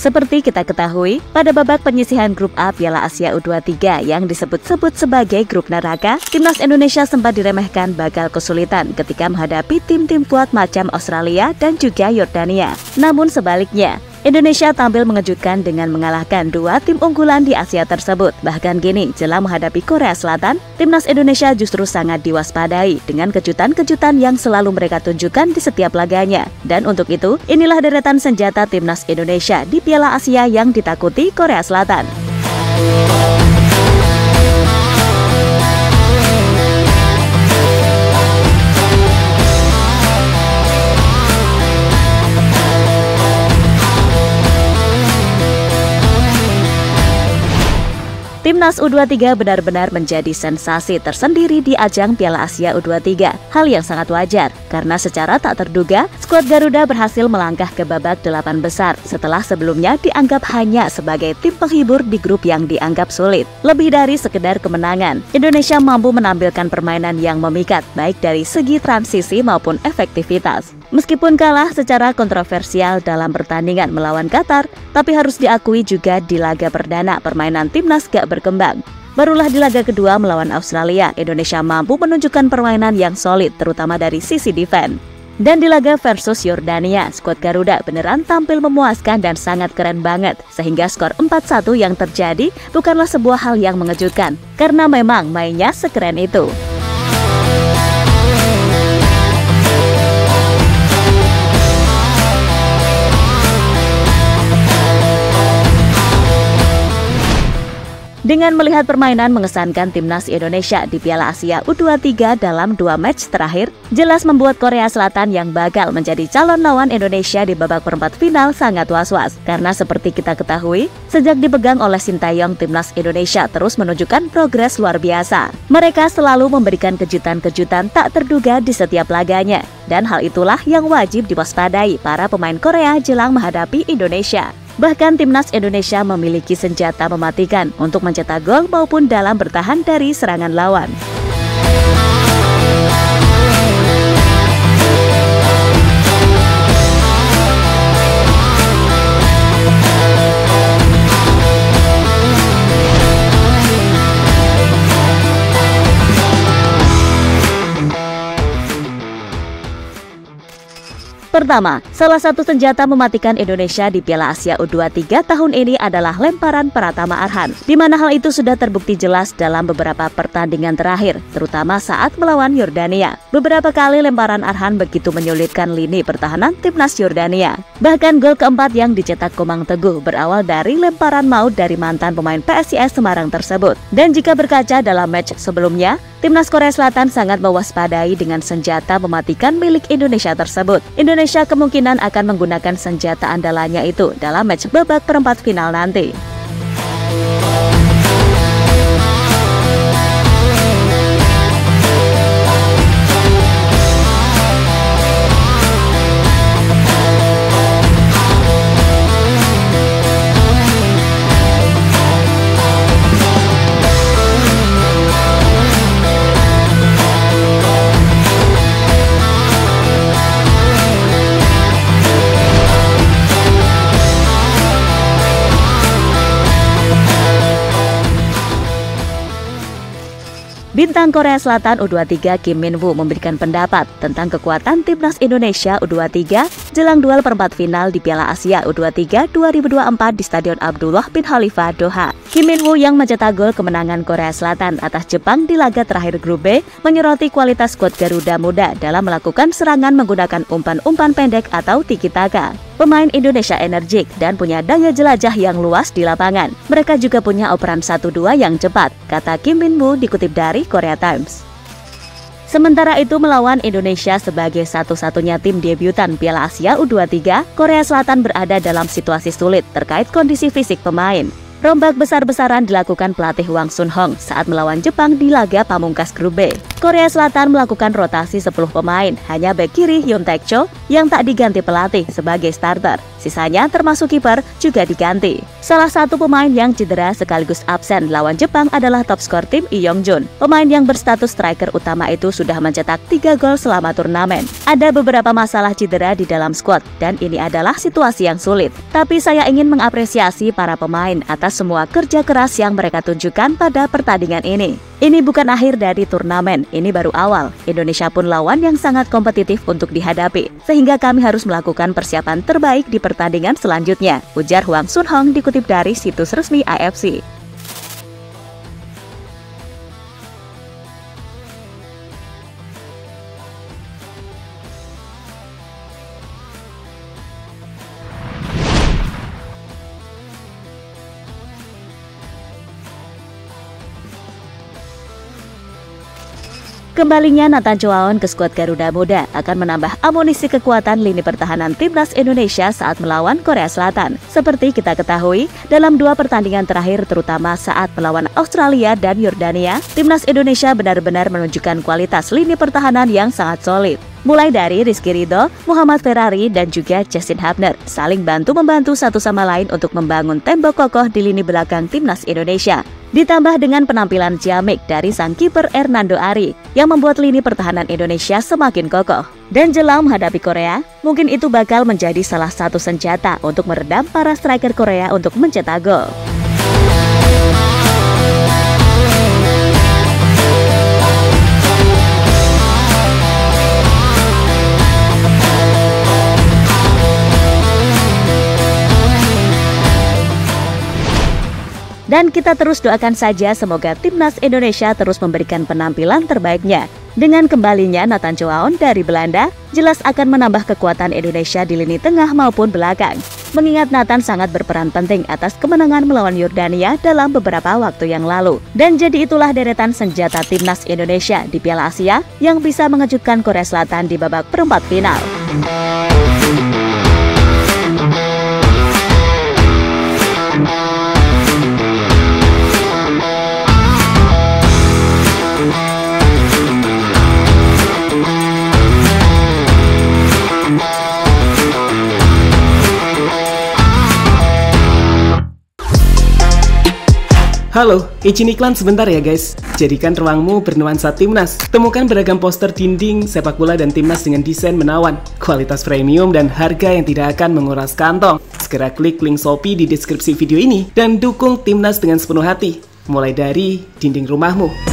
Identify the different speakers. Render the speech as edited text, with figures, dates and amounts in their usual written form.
Speaker 1: Seperti kita ketahui, pada babak penyisihan grup A Piala Asia U23 yang disebut-sebut sebagai grup neraka, timnas Indonesia sempat diremehkan bakal kesulitan ketika menghadapi tim-tim kuat macam Australia dan juga Yordania. Namun sebaliknya, Indonesia tampil mengejutkan dengan mengalahkan dua tim unggulan di Asia tersebut. Bahkan kini, jelang menghadapi Korea Selatan, timnas Indonesia justru sangat diwaspadai dengan kejutan-kejutan yang selalu mereka tunjukkan di setiap laganya. Dan untuk itu, inilah deretan senjata timnas Indonesia di Piala Asia yang ditakuti Korea Selatan. Timnas U23 benar-benar menjadi sensasi tersendiri di ajang Piala Asia U23. Hal yang sangat wajar, karena secara tak terduga, skuad Garuda berhasil melangkah ke babak 8 besar setelah sebelumnya dianggap hanya sebagai tim penghibur di grup yang dianggap sulit. Lebih dari sekedar kemenangan, Indonesia mampu menampilkan permainan yang memikat baik dari segi transisi maupun efektivitas. Meskipun kalah secara kontroversial dalam pertandingan melawan Qatar, tapi harus diakui juga di laga perdana permainan timnas gak berkembang. Barulah di laga kedua melawan Australia, Indonesia mampu menunjukkan permainan yang solid terutama dari sisi defense. Dan di laga versus Yordania, skuad Garuda beneran tampil memuaskan dan sangat keren banget, sehingga skor 4-1 yang terjadi bukanlah sebuah hal yang mengejutkan, karena memang mainnya sekeren itu. Dengan melihat permainan mengesankan timnas Indonesia di Piala Asia U23 dalam 2 match terakhir, jelas membuat Korea Selatan yang bakal menjadi calon lawan Indonesia di babak perempat final sangat was-was. Karena seperti kita ketahui, sejak dipegang oleh Sintayong, timnas Indonesia terus menunjukkan progres luar biasa. Mereka selalu memberikan kejutan-kejutan tak terduga di setiap laganya. Dan hal itulah yang wajib diwaspadai para pemain Korea jelang menghadapi Indonesia. Bahkan timnas Indonesia memiliki senjata mematikan untuk mencetak gol maupun dalam bertahan dari serangan lawan. Pertama, salah satu senjata mematikan Indonesia di Piala Asia U23 tahun ini adalah lemparan Pratama Arhan, di mana hal itu sudah terbukti jelas dalam beberapa pertandingan terakhir, terutama saat melawan Yordania. Beberapa kali lemparan Arhan begitu menyulitkan lini pertahanan timnas Yordania. Bahkan gol keempat yang dicetak Komang Teguh berawal dari lemparan maut dari mantan pemain PSIS Semarang tersebut. Dan jika berkaca dalam match sebelumnya, timnas Korea Selatan sangat mewaspadai dengan senjata mematikan milik Indonesia tersebut. Indonesia kemungkinan akan menggunakan senjata andalannya itu dalam match babak perempat final nanti. Bintang Korea Selatan U23 Kim Min-woo memberikan pendapat tentang kekuatan timnas Indonesia U23 jelang duel perempat final di Piala Asia U23 2024 di Stadion Abdullah bin Khalifa, Doha. Kim Min-woo yang mencetak gol kemenangan Korea Selatan atas Jepang di laga terakhir grup B menyoroti kualitas skuad Garuda Muda dalam melakukan serangan menggunakan umpan-umpan pendek atau tiki-taka. Pemain Indonesia energik dan punya daya jelajah yang luas di lapangan. Mereka juga punya operan 1-2 yang cepat, kata Kim Min-woo dikutip dari Korea Times. Sementara itu melawan Indonesia sebagai satu-satunya tim debutan Piala Asia U23, Korea Selatan berada dalam situasi sulit terkait kondisi fisik pemain. Rombak besar-besaran dilakukan pelatih Hwang Sun-hong saat melawan Jepang di laga pamungkas grup B. Korea Selatan melakukan rotasi 10 pemain, hanya bek kiri Yoon Taek-cho yang tak diganti pelatih sebagai starter. Sisanya termasuk kiper juga diganti. Salah satu pemain yang cedera sekaligus absen lawan Jepang adalah top skor tim Lee Yong-jun. Pemain yang berstatus striker utama itu sudah mencetak 3 gol selama turnamen. Ada beberapa masalah cedera di dalam skuad dan ini adalah situasi yang sulit. Tapi saya ingin mengapresiasi para pemain atas semua kerja keras yang mereka tunjukkan pada pertandingan ini. Ini bukan akhir dari turnamen, ini baru awal. Indonesia pun lawan yang sangat kompetitif untuk dihadapi, sehingga kami harus melakukan persiapan terbaik di pertandingan selanjutnya, ujar Hwang Sun-hong dikutip dari situs resmi AFC. Kembalinya Nathan Choaon ke skuad Garuda Muda akan menambah amunisi kekuatan lini pertahanan timnas Indonesia saat melawan Korea Selatan. Seperti kita ketahui, dalam 2 pertandingan terakhir terutama saat melawan Australia dan Yordania, timnas Indonesia benar-benar menunjukkan kualitas lini pertahanan yang sangat solid. Mulai dari Rizky Ridho, Muhammad Ferrari, dan juga Justin Hubner saling bantu-membantu satu sama lain untuk membangun tembok kokoh di lini belakang timnas Indonesia. Ditambah dengan penampilan ciamik dari sang kiper Hernando Ari yang membuat lini pertahanan Indonesia semakin kokoh. Dan jelang menghadapi Korea, mungkin itu bakal menjadi salah satu senjata untuk meredam para striker Korea untuk mencetak gol. Dan kita terus doakan saja semoga timnas Indonesia terus memberikan penampilan terbaiknya. Dengan kembalinya Nathan Choaon dari Belanda, jelas akan menambah kekuatan Indonesia di lini tengah maupun belakang. Mengingat Nathan sangat berperan penting atas kemenangan melawan Yordania dalam beberapa waktu yang lalu. Dan jadi itulah deretan senjata timnas Indonesia di Piala Asia yang bisa mengejutkan Korea Selatan di babak perempat final.
Speaker 2: Halo, izin iklan sebentar ya guys. Jadikan ruangmu bernuansa timnas. Temukan beragam poster dinding, sepak bola dan timnas dengan desain menawan, kualitas premium dan harga yang tidak akan menguras kantong. Segera klik link Shopee di deskripsi video ini dan dukung timnas dengan sepenuh hati. Mulai dari dinding rumahmu.